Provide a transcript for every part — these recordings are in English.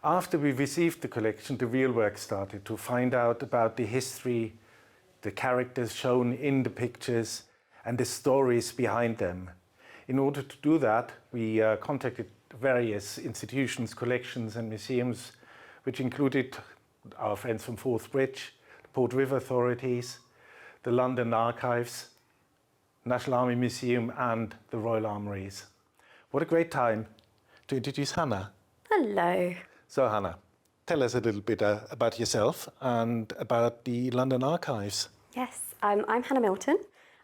After we received the collection, the real work started to find out about the history, the characters shown in the pictures, and the stories behind them. In order to do that, we contacted various institutions, collections and museums, which included our friends from Forth Bridge, the Port River authorities, the London Archives, National Army Museum and the Royal Armouries. What a great time to introduce Hannah. Hello. So Hannah, tell us a little bit about yourself and about the London Archives. Yes, I'm Hannah Milton.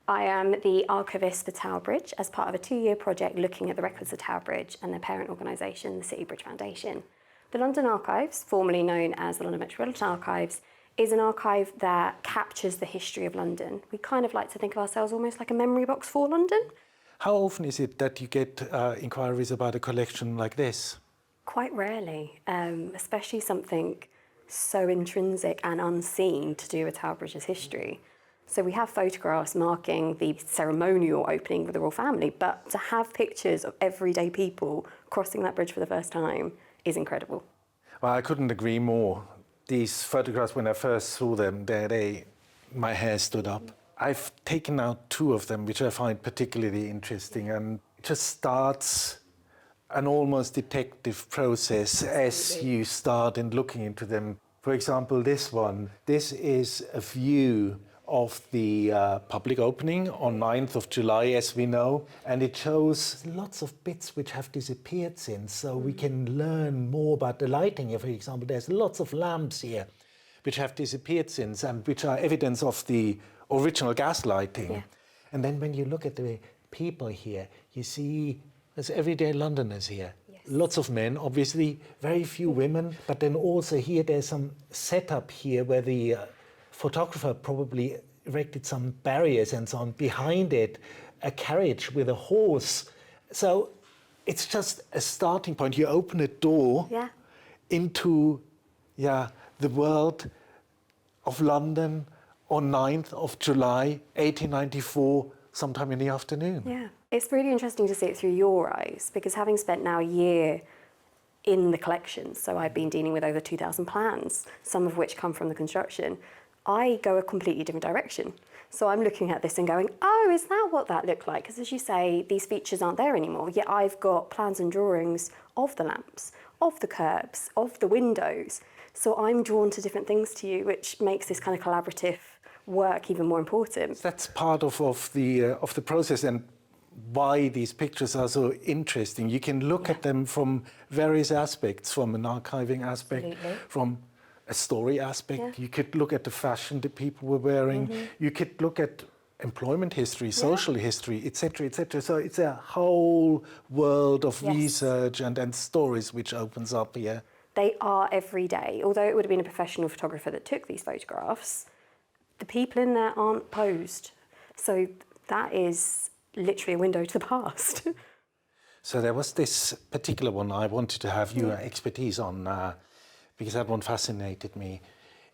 I am the Archivist for Tower Bridge as part of a 2-year project looking at the records of Tower Bridge and their parent organisation, the City Bridge Foundation. The London Archives, formerly known as the London Metropolitan Archives, is an archive that captures the history of London. We kind of like to think of ourselves almost like a memory box for London. How often is it that you get inquiries about a collection like this? Quite rarely, especially something so intrinsic and unseen to do with Tower Bridge's history. So we have photographs marking the ceremonial opening with the royal family, but to have pictures of everyday people crossing that bridge for the first time is incredible. Well, I couldn't agree more. These photographs, when I first saw them, my hair stood up. I've taken out 2 of them, which I find particularly interesting, and it just starts an almost detective process as you start in looking into them. For example, this one. This is a view of the public opening on 9th of July, as we know, and it shows lots of bits which have disappeared since, so we can learn more about the lighting here. For example, there's lots of lamps here which have disappeared since and which are evidence of the original gas lighting. Yeah. And then when you look at the people here, you see there's everyday Londoners here. Yes. Lots of men, obviously, very few women, but then also here there's some setup here where the photographer probably erected some barriers and so on. Behind it, a carriage with a horse. So it's just a starting point. You open a door into the world of London on 9th of July, 1894, sometime in the afternoon. Yeah, it's really interesting to see it through your eyes, because having spent now a year in the collection, so I've been dealing with over 2,000 plans, some of which come from the construction, I go a completely different direction. So I'm looking at this and going, oh, is that what that looked like? Because as you say, these features aren't there anymore, yet I've got plans and drawings of the lamps, of the curbs, of the windows. So I'm drawn to different things to you, which makes this kind of collaborative work even more important. That's part of the process and why these pictures are so interesting. You can look at them from various aspects, from an archiving aspect, from a story aspect. You could look at the fashion that people were wearing. You could look at employment history, social history, etc., etc. So it's a whole world of research and stories which opens up here. They are every day. Although it would have been a professional photographer that took these photographs, the people in there aren't posed. So that is literally a window to the past. So there was this particular one I wanted to have your expertise on because that one fascinated me.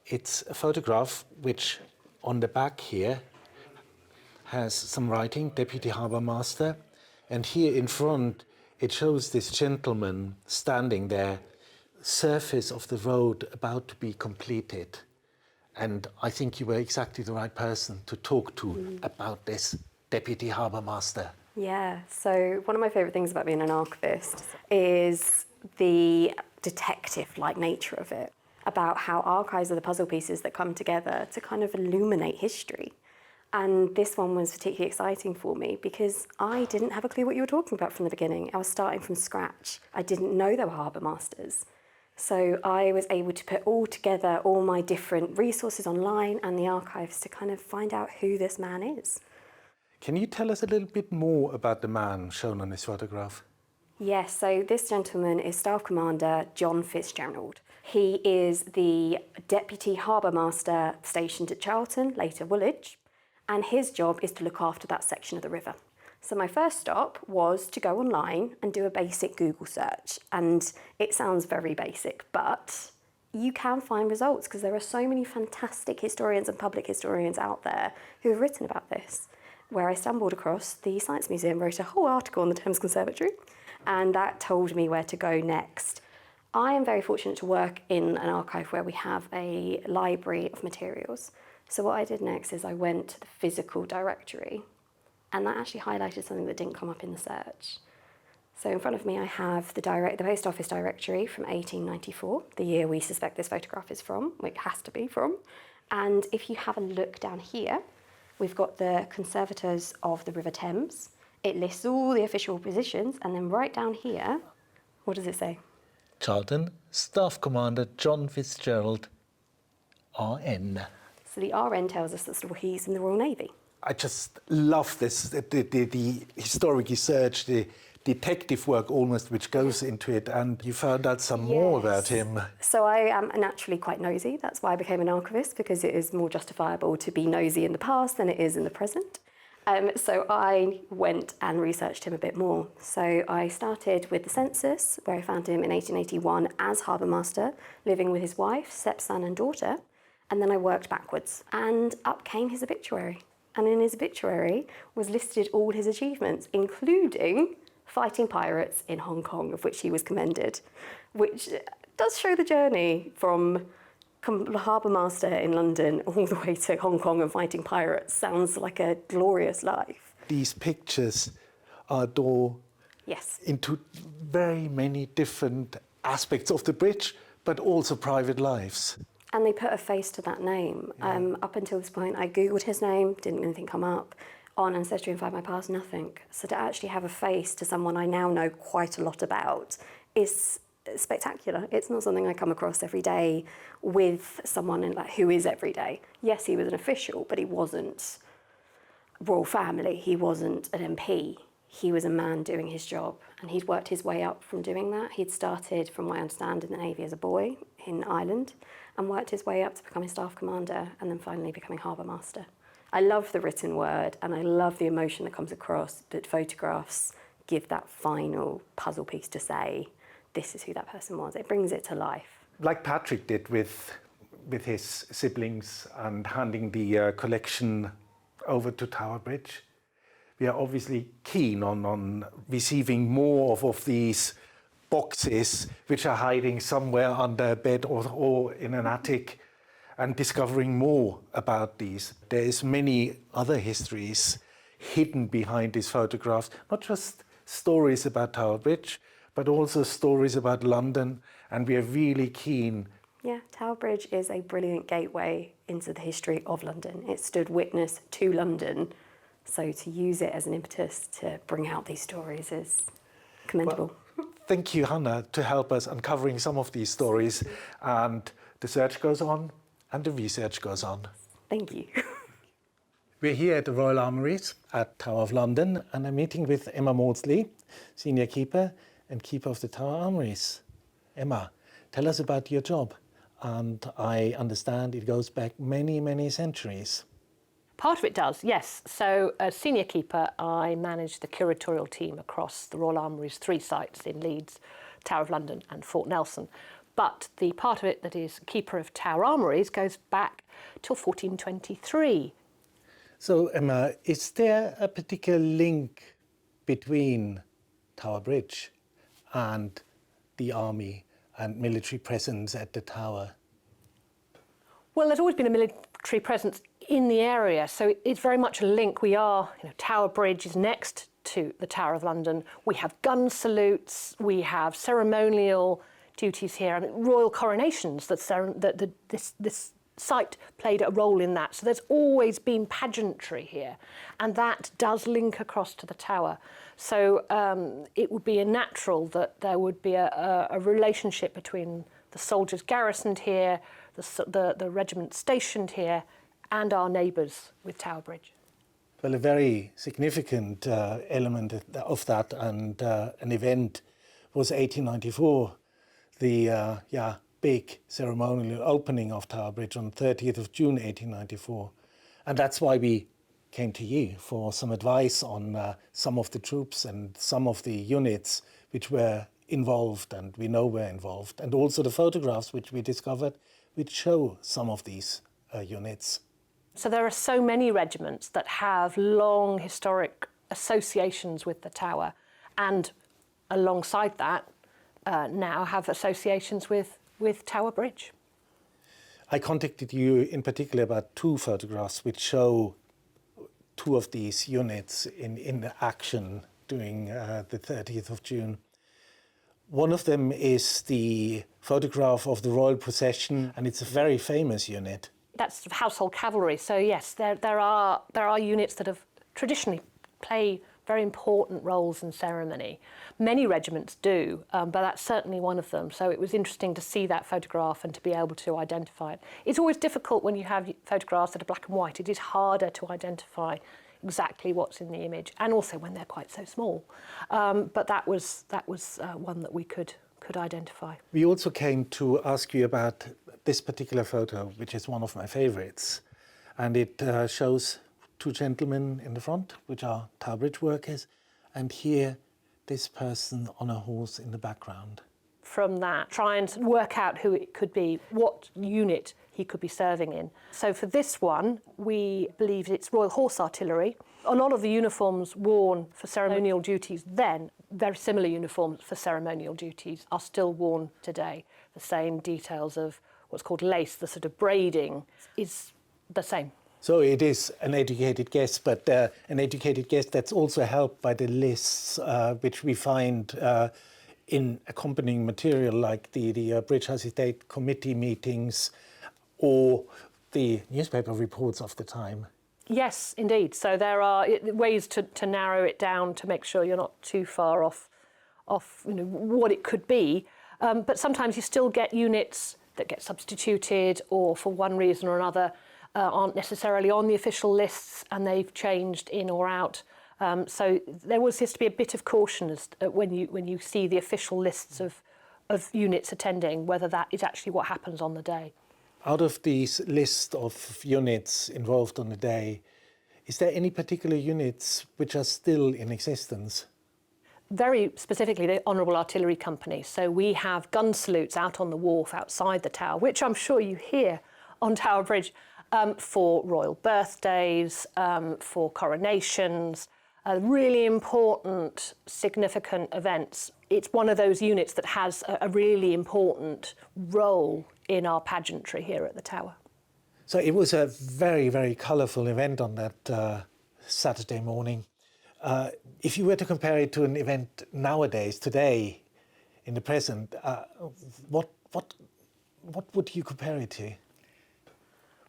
It's a photograph which on the back here has some writing, Deputy Harbour Master, and here in front it shows this gentleman standing there, surface of the road about to be completed. And I think you were exactly the right person to talk to about this Deputy Harbour Master. Yeah, so one of my favourite things about being an archivist is the detective-like nature of it, about how archives are the puzzle pieces that come together to kind of illuminate history. And this one was particularly exciting for me because I didn't have a clue what you were talking about from the beginning. I was starting from scratch. I didn't know there were harbour masters. So I was able to put all together all my different resources online and the archives to kind of find out who this man is. Can you tell us a little bit more about the man shown on this photograph? Yes, so this gentleman is Staff Commander John Fitzgerald. He is the Deputy Harbour Master stationed at Charlton, later Woolwich, and his job is to look after that section of the river. So my first stop was to go online and do a basic Google search. And it sounds very basic, but you can find results because there are so many fantastic historians and public historians out there who have written about this. Where I stumbled across the Science Museum, wrote a whole article on the Thames Conservatory, and that told me where to go next. I am very fortunate to work in an archive where we have a library of materials. So what I did next is I went to the physical directory, and that actually highlighted something that didn't come up in the search. So in front of me I have the Post Office directory from 1894, the year we suspect this photograph is from, it has to be from. And if you have a look down here, we've got the conservators of the River Thames. It lists all the official positions, and then right down here, what does it say? Charlton, Staff Commander John Fitzgerald, RN. So the RN tells us that he's in the Royal Navy. I just love this, the historic research, the detective work almost which goes into it, and you found out some more about him. So I am naturally quite nosy. That's why I became an archivist, because it is more justifiable to be nosy in the past than it is in the present. So I went and researched him a bit more. So I started with the census, where I found him in 1881 as harbour master, living with his wife, stepson and daughter. And then I worked backwards, and up came his obituary. And in his obituary was listed all his achievements, including fighting pirates in Hong Kong, of which he was commended, which does show the journey from harbour master in London all the way to Hong Kong and fighting pirates. Sounds like a glorious life. These pictures are door Yes. into very many different aspects of the bridge, but also private lives. And they put a face to that name. Up until this point, I Googled his name, didn't anything come up. On Ancestry and Find My Past, nothing. So to actually have a face to someone I now know quite a lot about is spectacular. It's not something I come across every day with someone who is everyday. Yes, he was an official, but he wasn't royal family. He wasn't an MP. He was a man doing his job, and he'd worked his way up from doing that. He'd started, from what I understand, in the Navy as a boy in Ireland, and worked his way up to becoming staff commander, and then finally becoming harbour master. I love the written word, and I love the emotion that comes across, but photographs give that final puzzle piece to say, this is who that person was. It brings it to life. Like Patrick did with his siblings and handing the collection over to Tower Bridge. We are obviously keen on receiving more of these boxes which are hiding somewhere under a bed or in an attic, and discovering more about these. There is many other histories hidden behind these photographs, not just stories about Tower Bridge, but also stories about London, and we are really keen. Yeah, Tower Bridge is a brilliant gateway into the history of London. It stood witness to London, so to use it as an impetus to bring out these stories is commendable. Well, thank you, Hannah, to help us uncovering some of these stories, and the search goes on and the research goes on. Thank you. We're here at the Royal Armouries at Tower of London, and I'm meeting with Emma Mawdsley, Senior Keeper and Keeper of the Tower Armouries. Emma, tell us about your job. And I understand it goes back many, many centuries. Part of it does, yes. So as Senior Keeper, I manage the curatorial team across the Royal Armouries' 3 sites in Leeds, Tower of London and Fort Nelson. But the part of it that is Keeper of Tower Armouries goes back till 1423. So, Emma, is there a particular link between Tower Bridge and the army and military presence at the tower? Well, there's always been a military presence in the area, so it's very much a link. We are, Tower Bridge is next to the Tower of London. We have gun salutes, we have ceremonial duties here, and royal coronations. This site played a role in that. So there's always been pageantry here, and that does link across to the tower. So it would be natural that there would be a relationship between the soldiers garrisoned here, the regiment stationed here, and our neighbours with Tower Bridge. Well, a very significant element of that and an event was 1894, the big ceremonial opening of Tower Bridge on 30th of June 1894. And that's why we came to you for some advice on some of the troops and some of the units which were involved and we know were involved, and also the photographs which we discovered which show some of these units. So there are so many regiments that have long historic associations with the tower, and alongside that, now have associations with Tower Bridge. I contacted you in particular about two photographs which show two of these units in action during the 30th of June. One of them is the photograph of the royal procession, and it's a very famous unit. That's household cavalry. So yes, there are units that have traditionally play very important roles in ceremony. Many regiments do, but that's certainly one of them. So it was interesting to see that photograph and to be able to identify it. It's always difficult when you have photographs that are black and white. It is harder to identify exactly what's in the image, and also when they're quite so small. But that was one that we could identify. We also came to ask you about this particular photo, which is one of my favorites, and it shows two gentlemen in the front, which are Tower Bridge workers, and here this person on a horse in the background. From that, try and work out who it could be, what unit he could be serving in. So for this one, we believe it's Royal Horse Artillery. A lot of the uniforms worn for ceremonial duties then, very similar uniforms for ceremonial duties, are still worn today. The same details of what's called lace, the sort of braiding, is the same. So it is an educated guess, but an educated guess that's also helped by the lists which we find in accompanying material like the Bridge House Estate Committee meetings or the newspaper reports of the time. Yes, indeed. So there are ways to narrow it down to make sure you're not too far off what it could be. But sometimes you still get units that get substituted or for one reason or another aren't necessarily on the official lists and they've changed in or out. So there always has to be a bit of caution when you see the official lists of units attending, whether that is actually what happens on the day. Out of these list of units involved on the day, is there any particular units which are still in existence? Very specifically, the Honourable Artillery Company. So we have gun salutes out on the wharf outside the Tower, which I'm sure you hear on Tower Bridge, for royal birthdays, for coronations, really important, significant events. It's one of those units that has a really important role in our pageantry here at the Tower. So it was a very, very colourful event on that Saturday morning. If you were to compare it to an event nowadays, today, in the present, what would you compare it to?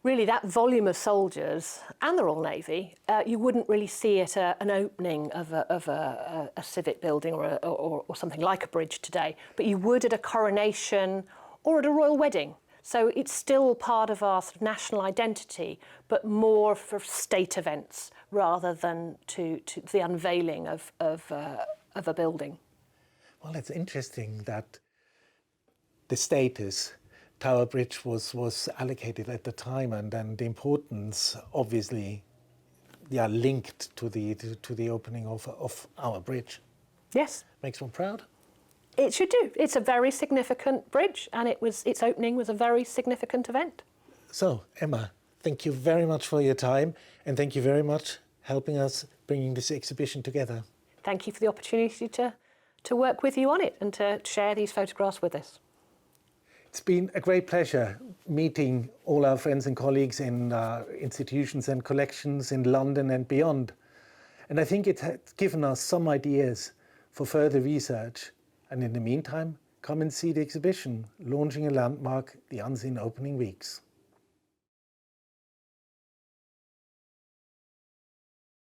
Really, that volume of soldiers and the Royal Navy, you wouldn't really see at an opening of a civic building or something like a bridge today, but you would at a coronation or at a royal wedding. So it's still part of our sort of national identity, but more for state events rather than to the unveiling of a building. Well, it's interesting that the status Tower Bridge was allocated at the time, and then the importance, obviously, linked to the opening of our bridge. Yes. Makes one proud. It should do. It's a very significant bridge, and its opening was a very significant event. So, Emma, thank you very much for your time, and thank you very much helping us bringing this exhibition together. Thank you for the opportunity to work with you on it and to share these photographs with us. It's been a great pleasure meeting all our friends and colleagues in institutions and collections in London and beyond. And I think it has given us some ideas for further research. And in the meantime, come and see the exhibition, launching a landmark, the Unseen Opening Weeks.